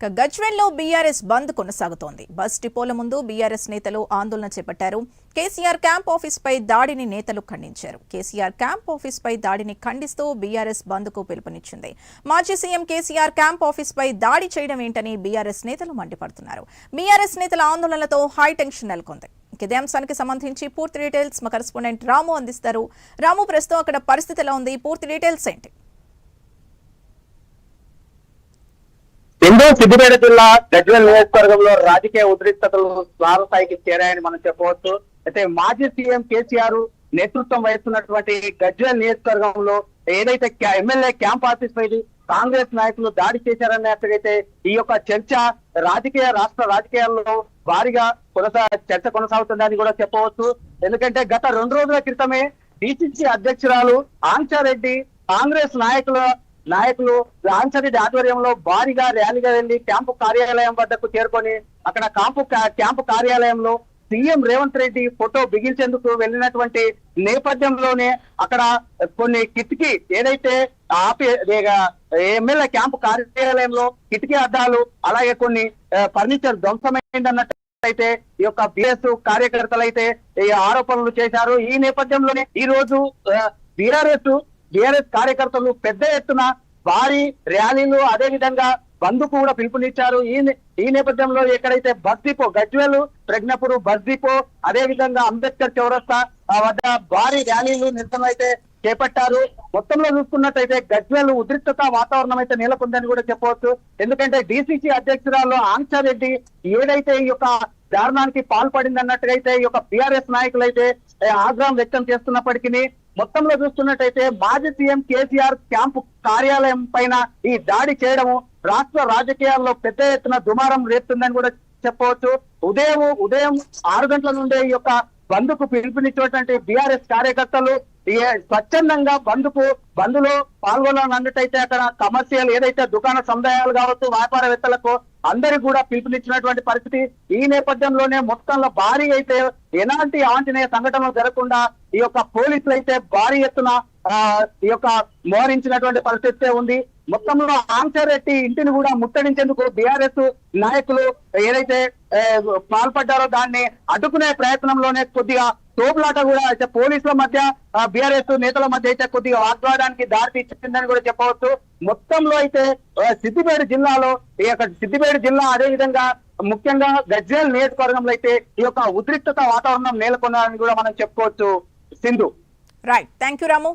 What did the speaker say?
గజ్వేల్లో BRS బంద్ కొనసాగుతోంది. Bus డిపోల ముందు బీఆర్ఎస్ నేతలు ఆందోళన చేపట్టారు. కేసీఆర్ క్యాంప్ ఆఫీస్ పై దాడిని నేతలు ఖండించారు. కేసీఆర్ క్యాంప్ ఆఫీస్ పై దాడిని ఖండిస్తూ బీఆర్ఎస్ బంద్ కు పిలుపునిచ్చింది. మాజీ సీఎం కేసీఆర్ క్యాంప్ ఆఫీస్ పై దాడి చేయడం ఏంటని బీఆర్ఎస్ నేతలు మండిపడుతున్నారు. బీఆర్ఎస్ నేతల ఆందోళనలతో హై టెన్షన్ నెలకొంది. ఇదే అంశానికి సంబంధించి పూర్తి డీటెయిల్స్ మా కరెస్పాండెంట్ రాము అందిస్తారు. రాము, ప్రస్తుతం అక్కడ పరిస్థితి ఎలా ఉంది? పూర్తి డీటెయిల్స్ ఏంటి? సిద్దిపేట జిల్లా గజ్వేల్ నియోజకవర్గంలో రాజకీయ ఉద్రిక్తతలు స్థాయికి చేరాయని మనం చెప్పవచ్చు. అయితే మాజీ సీఎం కేసీఆర్ నేతృత్వం వహిస్తున్నటువంటి గజ్వేల్ నియోజకవర్గంలో ఏదైతే ఎమ్మెల్యే క్యాంప్ ఆఫీస్ పై కాంగ్రెస్ నాయకులు దాడి చేశారన్నట్టుగైతే ఈ యొక్క చర్చ రాష్ట్ర రాజకీయాల్లో భారీగా చర్చ కొనసాగుతుందని కూడా చెప్పవచ్చు. ఎందుకంటే గత 2 రోజుల క్రితమే డిసిసి అధ్యక్షురాలు ఆంచారెడ్డి కాంగ్రెస్ నాయకులు ఆంచారెడ్డి ఆధ్వర్యంలో భారీగా ర్యాలీగా వెళ్లి క్యాంపు కార్యాలయం వద్దకు చేరుకొని అక్కడ క్యాంపు కార్యాలయంలో సీఎం రేవంత్ రెడ్డి ఫోటో బిగించేందుకు వెళ్ళినటువంటి నేపథ్యంలోనే అక్కడ కొన్ని కిటికీ ఏదైతే ఎమ్మెల్యే క్యాంపు కార్యాలయంలో కిటికీ అద్దాలు అలాగే కొన్ని ఫర్నిచర్ ధ్వంసమైందన్నట్టు అయితే ఈ యొక్క బిఎస్ కార్యకర్తలు అయితే ఈ ఆరోపణలు చేశారు. ఈ నేపథ్యంలోనే ఈ రోజు బీఆర్ఎస్ కార్యకర్తలు పెద్ద ఎత్తున భారీ ర్యాలీలు అదే విధంగా బంద్ కూడా పిలుపునిచ్చారు. ఈ నేపథ్యంలో ఎక్కడైతే bus depot Gajwel Pragnapur bus depot అదే విధంగా అంబేద్కర్ చౌరస్తా వద్ద భారీ ర్యాలీలు నిరసన అయితే చేపట్టారు. మొత్తంలో చూసుకున్నట్టయితే గజ్వేల్ ఉద్రిక్తత వాతావరణం అయితే నెలకొందని కూడా చెప్పవచ్చు. ఎందుకంటే డిసిసి అధ్యక్షురాలు ఆంచారెడ్డి ఏదైతే ఈ యొక్క దారుణానికి పాల్పడింది అన్నట్టుగా అయితే ఈ యొక్క బీఆర్ఎస్ నాయకులు అయితే ఆగ్రహం వ్యక్తం చేస్తున్నప్పటికీ మొత్తంలో చూస్తున్నట్టయితే మాజీ సీఎం కేసీఆర్ క్యాంపు కార్యాలయం పైన ఈ దాడి చేయడము రాష్ట్ర రాజకీయాల్లో పెద్ద ఎత్తున దుమారం రేపుతుందని కూడా చెప్పవచ్చు. ఉదయం 6 గంటల నుండే ఈ యొక్క బంద్ కు పిలుపునిచ్చినటువంటి బీఆర్ఎస్ కార్యకర్తలు స్వచ్ఛందంగా బంద్లో పాల్గొనాలన్నట్టయితే అక్కడ కమర్షియల్ ఏదైతే దుకాణ సముదాయాలు కావచ్చు వ్యాపారవేత్తలకు అందరికి కూడా పిలుపునిచ్చినటువంటి పరిస్థితి. ఈ నేపథ్యంలోనే మొత్తంలో భారీ అయితే ఎలాంటి ఆంజనేయ సంఘటనలు జరగకుండా ఈ యొక్క పోలీసులు అయితే భారీ ఎత్తున ఈ యొక్క మోహరించినటువంటి పరిస్థితి ఉంది. మొత్తంలో ఆంచారెడ్డి ఇంటిని కూడా ముట్టడించేందుకు బీఆర్ఎస్ నాయకులు ఏదైతే పాల్పడ్డారో దాన్ని అడ్డుకునే ప్రయత్నంలోనే కొద్దిగా తోపులాట కూడా అయితే పోలీసుల మధ్య బీఆర్ఎస్ నేతల మధ్య అయితే కొద్దిగా వాగ్వాదానికి దారి తీర్చిందని కూడా చెప్పవచ్చు. మొత్తంలో అయితే సిద్దిపేట జిల్లా అదే విధంగా ముఖ్యంగా గజ్వేల్ నియోజకవర్గంలో అయితే ఈ యొక్క ఉద్రిక్తత వాతావరణం నెలకొందని కూడా మనం చెప్పుకోవచ్చు. Sindhu. Right, thank you Ramu.